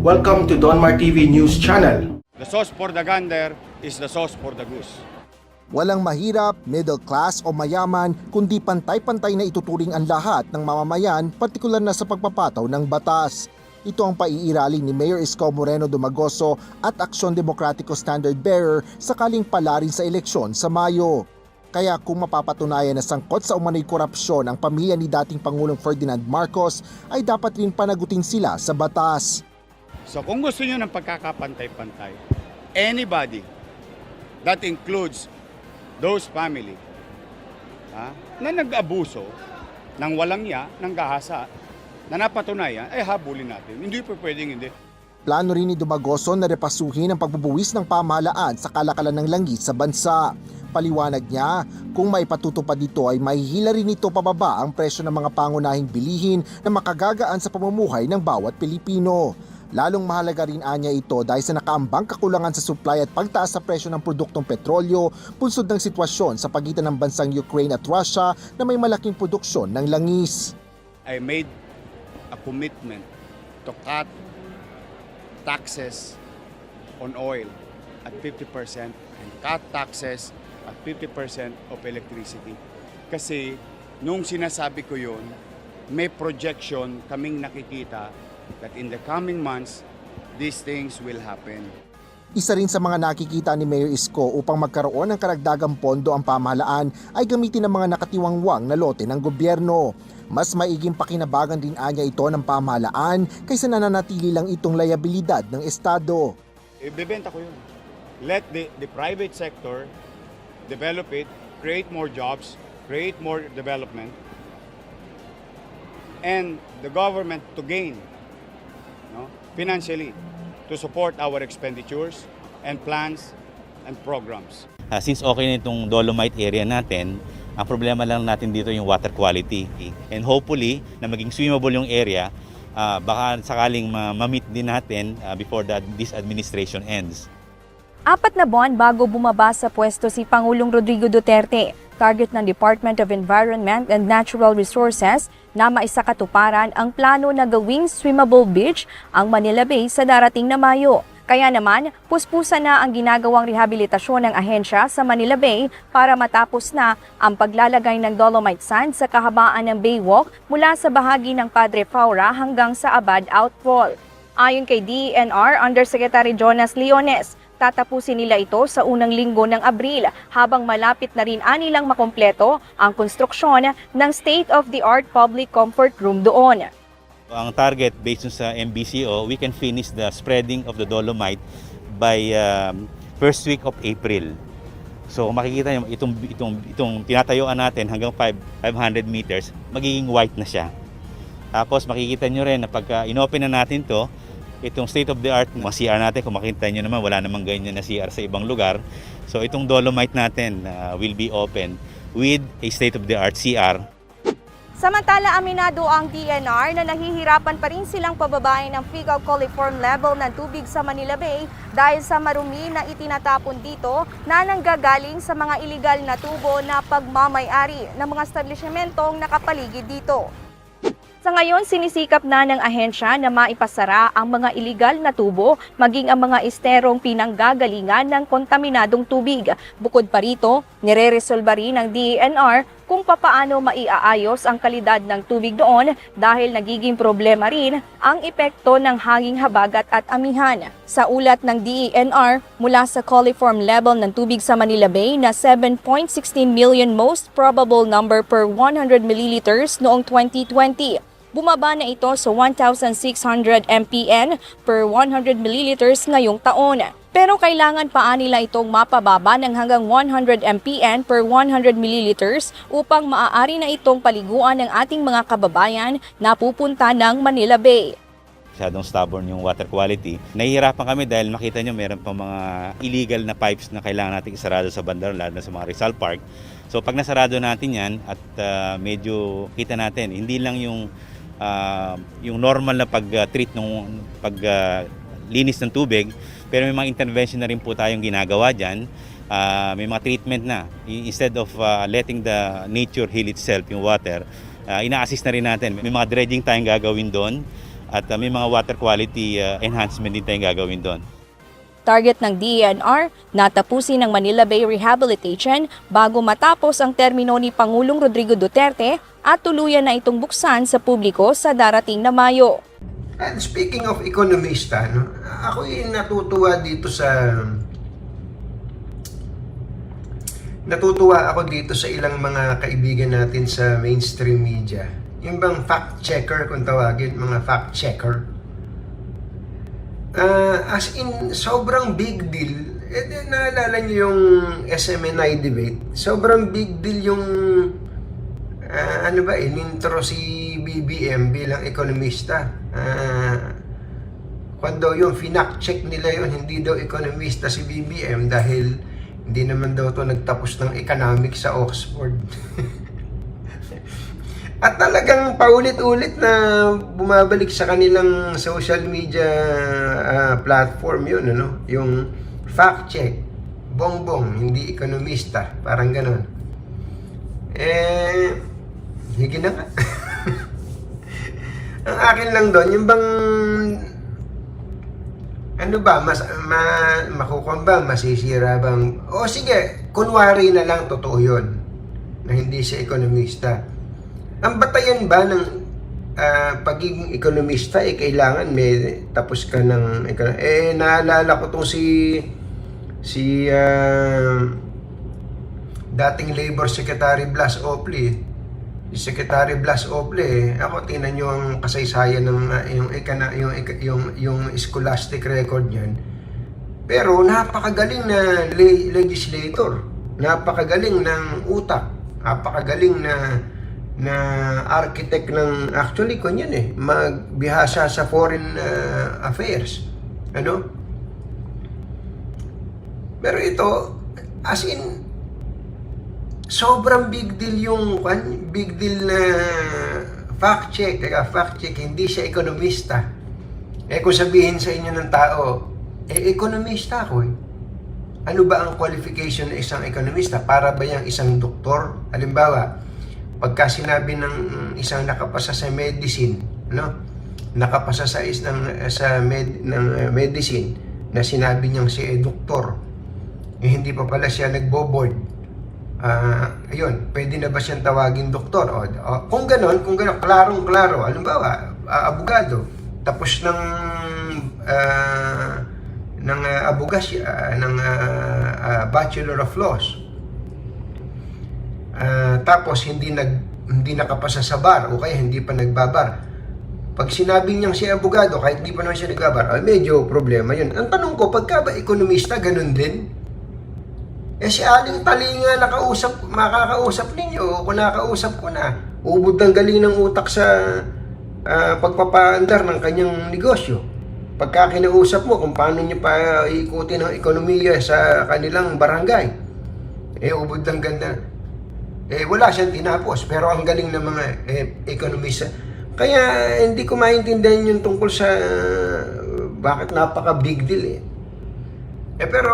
Welcome to Donmar TV News Channel. The sauce for the gander is the sauce for the goose. Walang mahirap, middle class o mayaman, kundi pantay-pantay na ituturing ang lahat ng mamamayan, partikular na sa pagpapataw ng batas. Ito ang paiiralin ni Mayor Isko Moreno Dumagoso at Aksyon Demokratiko Standard Bearer sakaling palarin sa eleksyon sa Mayo. Kaya kung mapapatunayan na sangkot sa umano'y korupsyon ang pamilya ni dating Pangulong Ferdinand Marcos, ay dapat rin panagutin sila sa batas. So kung gusto nyo ng pagkakapantay-pantay, anybody, that includes those family na nag-abuso ng walang ya, ng gahasa, na napatunayan, ay habulin natin. Hindi pa pwedeng hindi. Plano rin ni Dumagoso na repasuhin ang pagbubuwis ng pamahalaan sa kalakalan ng langis sa bansa. Paliwanag niya, kung maipatutupad dito ay mahihila rin ito pababa ang presyo ng mga pangunahing bilihin na makagagaan sa pamumuhay ng bawat Pilipino. Lalong mahalaga rin anya ito dahil sa nakaambang kakulangan sa supply at pagtaas sa presyo ng produktong petrolyo, punsod ng sitwasyon sa pagitan ng bansang Ukraine at Russia na may malaking produksyon ng langis. I made a commitment to cut taxes on oil at 50% and cut taxes at 50% of electricity. Kasi nung sinasabi ko yun, may projection kaming nakikita that in the coming months, these things will happen. Isa rin sa mga nakikita ni Mayor Isko upang magkaroon ng karagdagang pondo ang pamahalaan ay gamitin ang mga nakatiwangwang na lote ng gobyerno. Mas maiging pakinabangan din anya ito ng pamahalaan kaysa nananatili lang itong layabilidad ng Estado. Ibebenta ko yun. Let the private sector develop it, create more jobs, create more development, and the government to gain financially to support our expenditures and plans and programs. Since okay na itong Dolomite area natin, ang problema lang natin dito yung water quality. And hopefully, na maging swimmable yung area, baka sakaling ma-meet din natin before this administration ends. 4 na buwan bago bumaba sa pwesto si Pangulong Rodrigo Duterte, target ng Department of Environment and Natural Resources na maisakatuparan ang plano na gawing swimmable beach ang Manila Bay sa darating na Mayo. Kaya naman, puspusan na ang ginagawang rehabilitasyon ng ahensya sa Manila Bay para matapos na ang paglalagay ng dolomite sand sa kahabaan ng Baywalk mula sa bahagi ng Padre Faura hanggang sa Abad Outfall. Ayon kay DENR Undersecretary Jonas Leones, tatapusin nila ito sa unang linggo ng Abril habang malapit na rin anilang makompleto ang konstruksyon ng state-of-the-art public comfort room doon. Ang target based sa MBCO, we can finish the spreading of the dolomite by first week of April. So makikita niyo itong tinatayuan natin hanggang 500 meters, magiging white na siya. Tapos makikita niyo rin na pagka inopen na natin to, itong state-of-the-art mga CR natin, kung makita nyo naman, wala namang ganyan na CR sa ibang lugar. So itong dolomite natin will be open with a state-of-the-art CR. Samantala, aminado ang DENR na nahihirapan pa rin silang pababain ng fecal coliform level ng tubig sa Manila Bay dahil sa marumi na itinatapon dito na nanggagaling sa mga iligal na tubo na pagmamay-ari ng mga establishmentong nakapaligid dito. Sa ngayon, sinisikap na ng ahensya na maipasara ang mga iligal na tubo maging ang mga esterong pinanggagalingan ng kontaminadong tubig. Bukod pa rito, nire-resolba rin ng DENR kung papaano maiaayos ang kalidad ng tubig doon dahil nagiging problema rin ang epekto ng hanging habagat at amihan. Sa ulat ng DENR, mula sa coliform level ng tubig sa Manila Bay na 7.16 million most probable number per 100 milliliters noong 2020. Bumaba na ito sa 1,600 mpn per 100 milliliters ngayong taon. Pero kailangan pa nila itong mapababa ng hanggang 100 mpn per 100 milliliters upang maaari na itong paliguan ng ating mga kababayan na pupunta ng Manila Bay. Masyadong stubborn yung water quality. Nahihirapan kami dahil makita nyo meron pa mga illegal na pipes na kailangan natin isarado sa bandar, lalo na sa mga Rizal Park. So pag nasarado natin yan at medyo kita natin, hindi lang yung normal na pag-treat linis ng tubig, pero may mga intervention na rin po tayong ginagawa dyan. May mga treatment na. Instead of letting the nature heal itself, yung water, ina-assist na rin natin. May mga dredging tayong gagawin doon. At may mga water quality enhancement din tayong gagawin doon. Target ng DENR, natapusin ng Manila Bay Rehabilitation bago matapos ang termino ni Pangulong Rodrigo Duterte at tuluyan na itong buksan sa publiko sa darating na Mayo. And speaking of ekonomista, no, ako yung natutuwa ako dito sa ilang mga kaibigan natin sa mainstream media. Yung bang fact checker kung tawagin, mga fact checker. As in, sobrang big deal. Naalala niyo yung SMNI debate? Sobrang big deal yung inintro si BBM bilang ekonomista. Quando yung finact-check nila yun, hindi daw ekonomista si BBM dahil hindi naman daw to nagtapos ng economics sa Oxford. At talagang paulit-ulit na bumabalik sa kanilang social media platform yun, ano? Yung fact-check, bongbong, hindi ekonomista, parang ganon. Higi na nga. Ang akin lang doon, yung bang makukuha ba, masisira bang, o sige, kunwari na lang totoo yun, na hindi siya ekonomista. Ang batayan ba ng pagiging ekonomista, kailangan may tapos ka ng naalala ko tong si dating Labor Secretary Blas Ople. Si Secretary Blas Ople, ako tingnan niyo ang kasaysayan ng yung scholastic record niyan. Pero napakagaling na legislator, napakagaling ng utak, napakagaling na architect ng actually kunyan magbihasa sa foreign affairs. Ano? Pero ito as in sobrang big deal na fact check, hindi siya ekonomista. Kung sabihin sa inyo ng tao, ekonomista ako Ano ba ang qualification ng isang ekonomista? Para ba yung isang doktor? Halimbawa, pagka sinabi ng isang nakapasa sa medicine, nakapasa sa medicine, na sinabi niyang siya doktor, hindi pa pala siya nagbo-board. Ayun, pwede na ba siyang tawagin doktor? Kung ganon, klarong-klaro, halimbawa, abogado, tapos ng abogasya, ng Bachelor of Laws, tapos hindi nakapasa sa bar o kaya hindi pa nagbabar. Pag sinabi niyang siya abogado, kahit hindi pa naman siya nagbabar, medyo problema yun. Ang tanong ko, pagka ba ekonomista, ganun din? Si Aling Talinga makakausap ninyo, kung nakausap ko na, ubod ng galing ng utak sa pagpapaandar ng kanyang negosyo. Pagka kinausap mo kung paano niya pa iikutin ang ekonomiya sa kanilang barangay, ubod ng ganda. Wala siyang tinapos, pero ang galing ng mga ekonomista. Kaya hindi ko maintindihan yung tungkol sa bakit napaka-big deal pero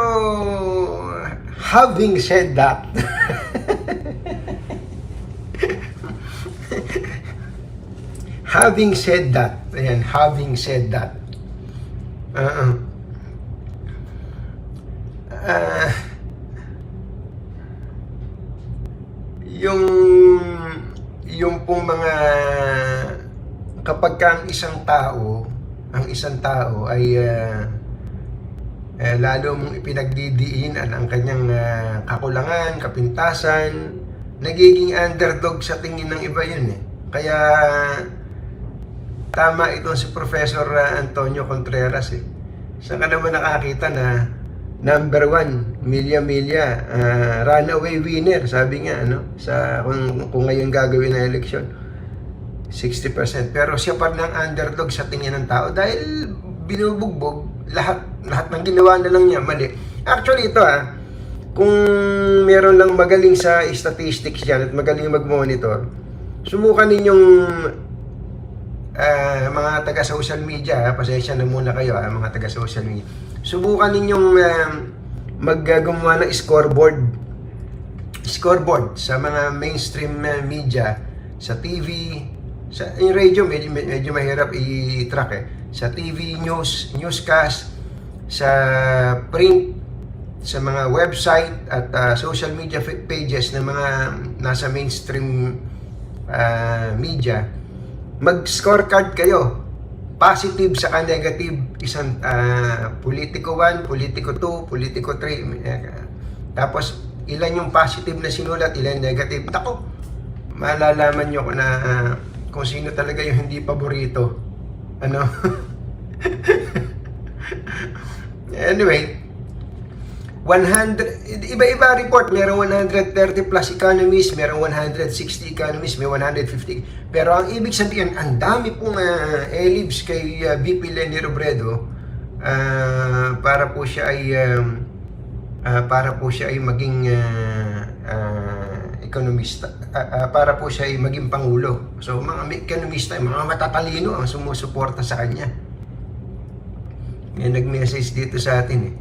having said that, yung pong mga kapag ang isang tao ay lalo mong ipinagdidiinan ang kanyang kakulangan, kapintasan, nagiging underdog sa tingin ng iba yun Kaya tama ito si Professor Antonio Contreras Saan ka naman nakakita na number 1, Milya runaway winner, sabi nga sa kung ngayon gagawin na eleksyon 60%, pero siya pa rin ang underdog sa tingin ng tao dahil binubugbog lahat ng ginawa na lang niya mali. Actually ito kung meron lang magaling sa statistics diyan at magaling mag-monitor, subukan ninyong mga taga social media, pasensya na muna kayo mga taga social media. Subukan ninyong maggumawa ng scoreboard sa mga mainstream media, sa TV, Yung radio, medyo mahirap i-track eh. Sa TV news, newscast, sa print, sa mga website at social media pages ng mga nasa mainstream media, mag-scorecard kayo. Positive saka negative, isang politiko 1, politiko 2, politiko 3. Tapos ilan yung positive na sinulat, ilan negative. Tako, malalaman nyo na kung sino talaga yung hindi paborito. Ano? Anyway, 100, iba-iba report. Merong 130 plus economists, merong 160 economists, may 150. Pero ang ibig sabihin, ang dami pong elibs kay VP Leni Robredo para po siya ay maging ekonomista, para po siya ay maging pangulo. So mga ekonomista, mga matatalino ang sumusuporta sa kanya. May nag-message dito sa atin eh.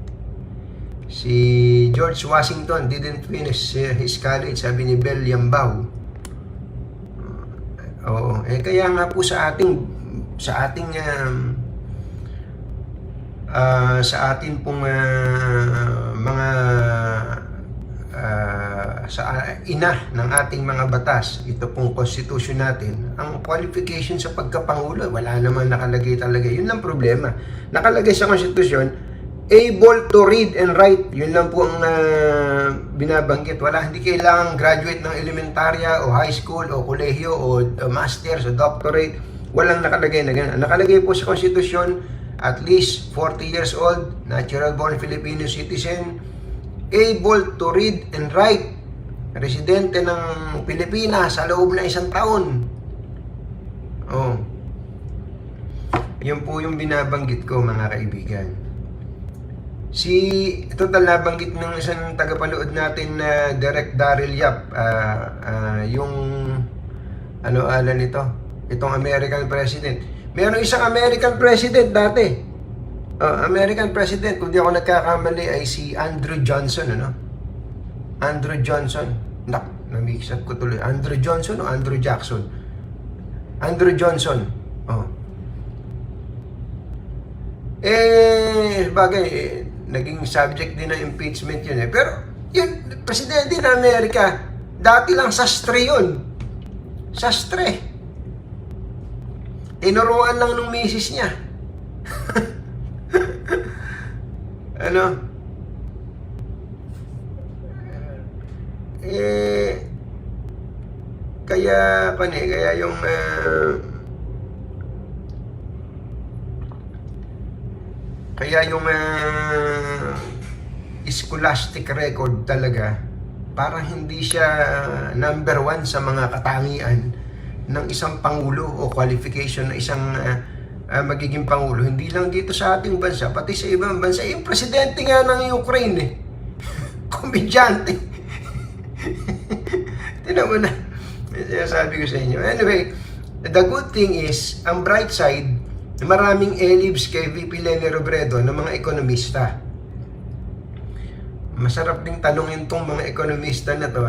Si George Washington didn't finish his college, sabi ni Bel Yambao. Oo, kaya nga po sa ating pong mga sa ina ng ating mga batas, ito pong constitution natin, ang qualification sa pagkapangulo, wala naman nakalagay talaga. Yun lang problema. Nakalagay sa constitution, able to read and write. Yun lang po ang binabanggit. Hindi kailangan graduate ng elementarya o high school o kolehiyo o masters o doctorate. Walang nakalagay na ganun. Nakalagay po sa constitution, at least 40 years old, natural born Filipino citizen, able to read and write, residente ng Pilipinas sa loob ng 1 taon. Oh. Yun po yung binabanggit ko, mga kaibigan. Total nabanggit ng isang tagapanood natin na Direk Daryl Yap, yung nito, itong American President. Meron isang American President dati. American President, kung di ako nagkakamali, ay si Andrew Johnson, Andrew Johnson. Na-mix up ko tuloy. Andrew Johnson o Andrew Jackson? Andrew Johnson. Bagay, naging subject din ng impeachment yun eh. Pero, yun, presidente ng Amerika, dati lang sastre yun. Sastre. Inuruan lang nung misis niya. Kaya yung scholastic record talaga, parang hindi siya number 1 sa mga katangian ng isang pangulo o qualification ng isang magiging pangulo. Hindi lang dito sa ating bansa, pati sa ibang bansa. Yung presidente nga ng Ukraine eh. Komedyante. Tinan mo na. Sabi ko sa inyo. Anyway, the good thing is, ang bright side, maraming elibs kay VP Leni Robredo ng mga ekonomista. Masarap ding tanungin tong mga ekonomista na to,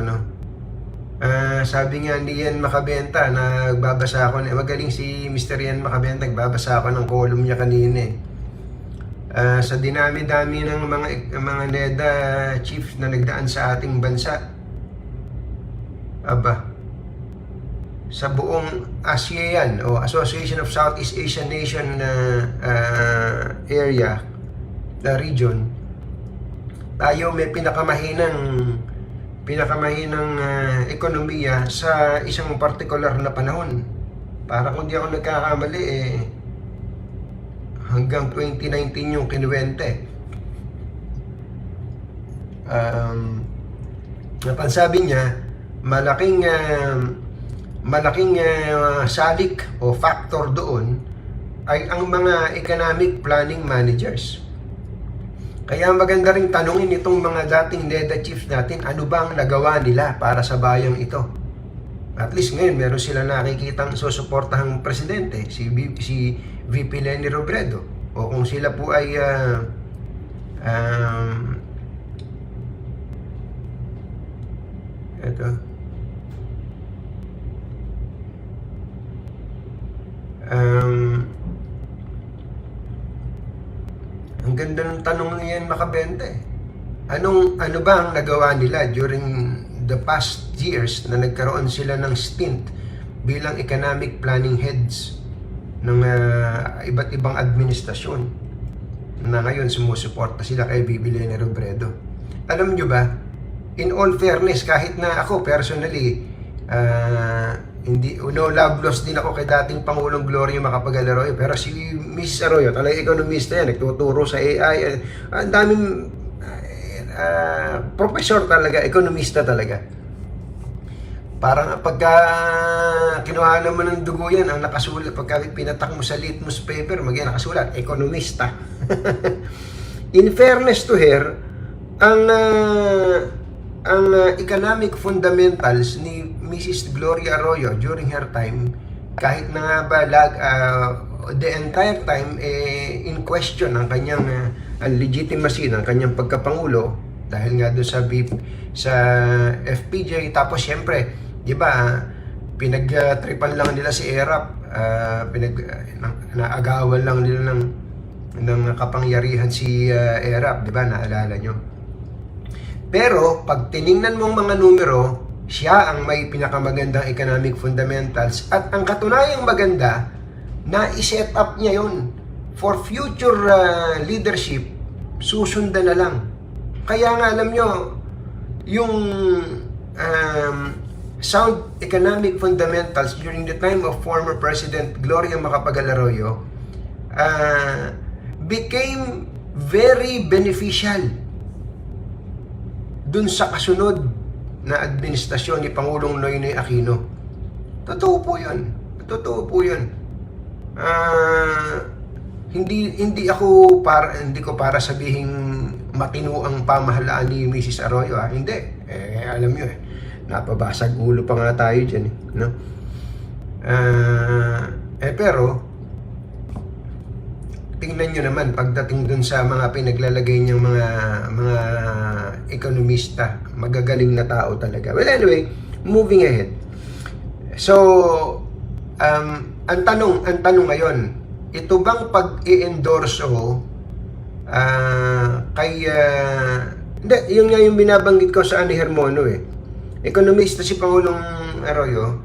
sabi nga ni Ian Macabenta, nagbabasa ako, magaling si Mr. Ian Macabenta, nagbabasa ako ng column niya kanina eh. Sa dinami-dami ng mga NEDA chiefs na nagdaan sa ating bansa, sa buong ASEAN o Association of Southeast Asian Nation area, the region, tayo may pinakamahinang ekonomiya sa isang particular na panahon. Para kung di ako nagkakamali hanggang 2019 yung kinuwente. Napansabi niya, malaking salik o factor doon ay ang mga economic planning managers. Kaya maganda ring tanungin itong mga dating NEDA chiefs natin, ano bang nagawa nila para sa bayang ito? At least ngayon meron sila nakikitang susuportahang presidente, si VP Leni Robredo. O kung sila po ay Ang ganda ng tanong niyan, Makabenta eh. Ano ba ang nagawa nila during the past years na nagkaroon sila ng stint bilang economic planning heads ng iba't ibang administrasyon na ngayon sumusuporta sila kay Bibi Leni Robredo? Alam nyo ba, in all fairness, kahit na ako personally, love lost din ako kay dating Pangulong Gloria Macapagal-Arroyo, pero si Miss Arroyo, talagang ekonomista yan, nagtuturo sa AI, ang daming professor talaga, ekonomista talaga. Parang pagka kinuha naman ng dugo yan, ang nakasulat, pagka pinatak mo sa litmus paper, nakasulat, ekonomista. In fairness to her, ang economic fundamentals ni Mrs. Gloria Arroyo during her time, kahit na nga ba the entire time in question ang kanyang legitimacy ng kanyang pagkapangulo dahil nga doon sa FPJ. Tapos syempre, di ba, pinagtripan lang nila si ERAP, naagawan lang nila ng kapangyarihan si ERAP, di ba, naalala nyo? Pero pag tiningnan mong mga numero, siya ang may pinakamagandang economic fundamentals, at ang katunayang maganda na i-set up niya yon for future leadership, susundan na lang. Kaya nga alam nyo, yung sound economic fundamentals during the time of former President Gloria Macapagal-Arroyo became very beneficial dun sa kasunod na administrasyon ni Pangulong Noynoy Aquino. Totoo po yun. Totoo po yun. Hindi ko para sabihing matino ang pamahalaan ni Mrs. Arroyo. Hindi. Alam nyo napabasag ulo pa nga tayo dyan. No? Pero, tingnan nyo naman pagdating dun sa mga pinaglalagay niyang mga ekonomista, magagaling na tao talaga. Well, anyway, moving ahead. So, ang tanong ngayon, ito bang pag-i-endorso hindi, yun nga yung binabanggit ko sa Ani Hermono Ekonomista si Pangulong Arroyo,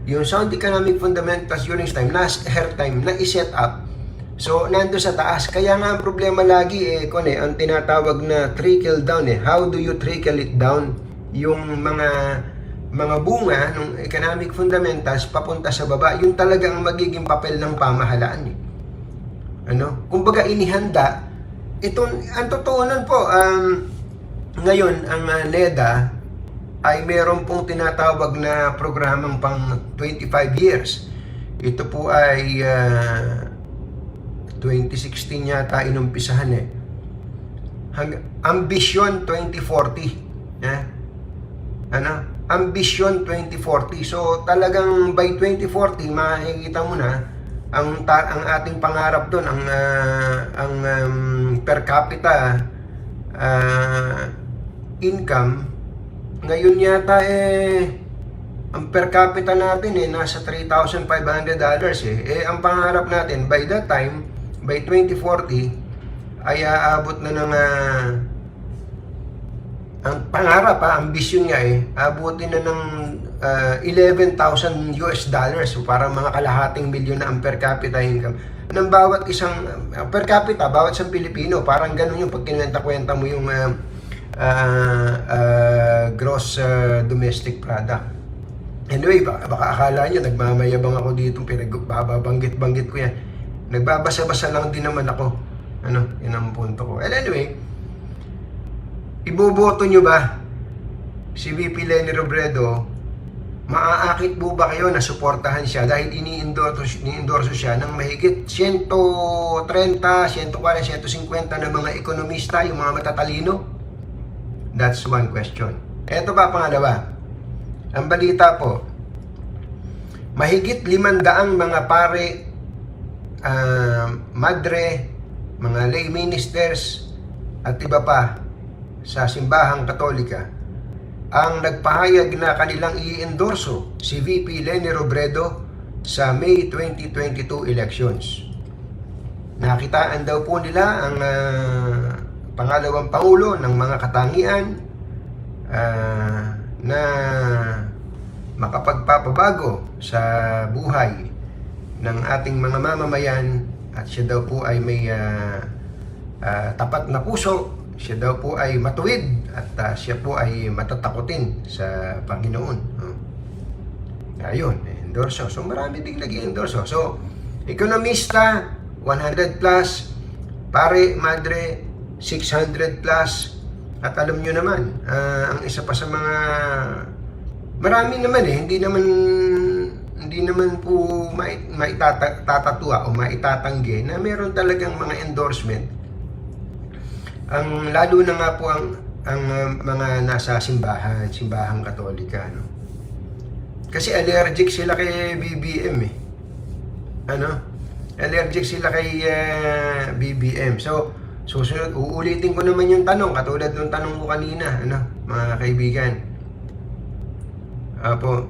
yung sound economic fundamentals during her time, na i-set up. So, nando sa taas. Kaya nga ang problema lagi ang tinatawag na trickle down How do you trickle it down? Yung mga bunga ng economic fundamentals papunta sa baba, yun talaga ang magiging papel ng pamahalaan. Kumbaga inihanda. Ang totoo nun po, ngayon, ang NEDA ay meron pong tinatawag na programang pang 25 years. Ito po ay 2016 yata inumpisahan Ambition 2040. Ambition 2040. So talagang by 2040 makikita mo na ang ating pangarap doon, ang per capita income ngayon yata ang per capita natin nasa $3,500 ang pangarap natin by that time, by 2040 ay aabot na ng ang pangarap ambisyon niya abutin na ng $11,000. So parang mga kalahating milyon na ang per capita income ng bawat isang per capita, bawat isang Pilipino. Parang ganun yung pag kinwenta-kwenta mo yung gross domestic product. Anyway, baka akala nyo nagmamayabang ako dito, pinagbabanggit-banggit ko yan. Nagbabasa-basa lang din naman ako. Yun ang punto ko. Anyway, iboboto nyo ba si VP Leni Robredo? Maaakit po ba kayo na suportahan siya dahil ini-endorso siya ng mahigit 130, 140, 150 na mga ekonomista, yung mga matatalino? That's one question. Eto pa pangalawa. Ang balita po, mahigit 500 mga pare, madre, mga lay ministers, at iba pa sa simbahang Katolika ang nagpahayag na kanilang i-endorso si VP Leni Robredo sa May 2022 elections. Nakitaan daw po nila ang pangalawang Pangulo ng mga katangian na makapagpapabago sa buhay ng ating mga mamamayan, at siya daw po ay may tapat na puso, siya daw po ay matuwid, at siya po ay matatakutin sa Panginoon. Ayun, endorso. So marami ding nag-endorso. So, ekonomista, 100 plus, pare, madre, 600 plus, at alam nyo naman, ang isa pa sa mga, marami naman hindi naman po maitatatuwa o maitatanggi na meron talagang mga endorsement. Lalo na nga po ang mga nasa simbahang Katolika, no? Kasi allergic sila kay BBM eh. Allergic sila kay BBM. So, susunod, uulitin ko naman yung tanong, katulad ng tanong ko kanina, mga kaibigan. Apo.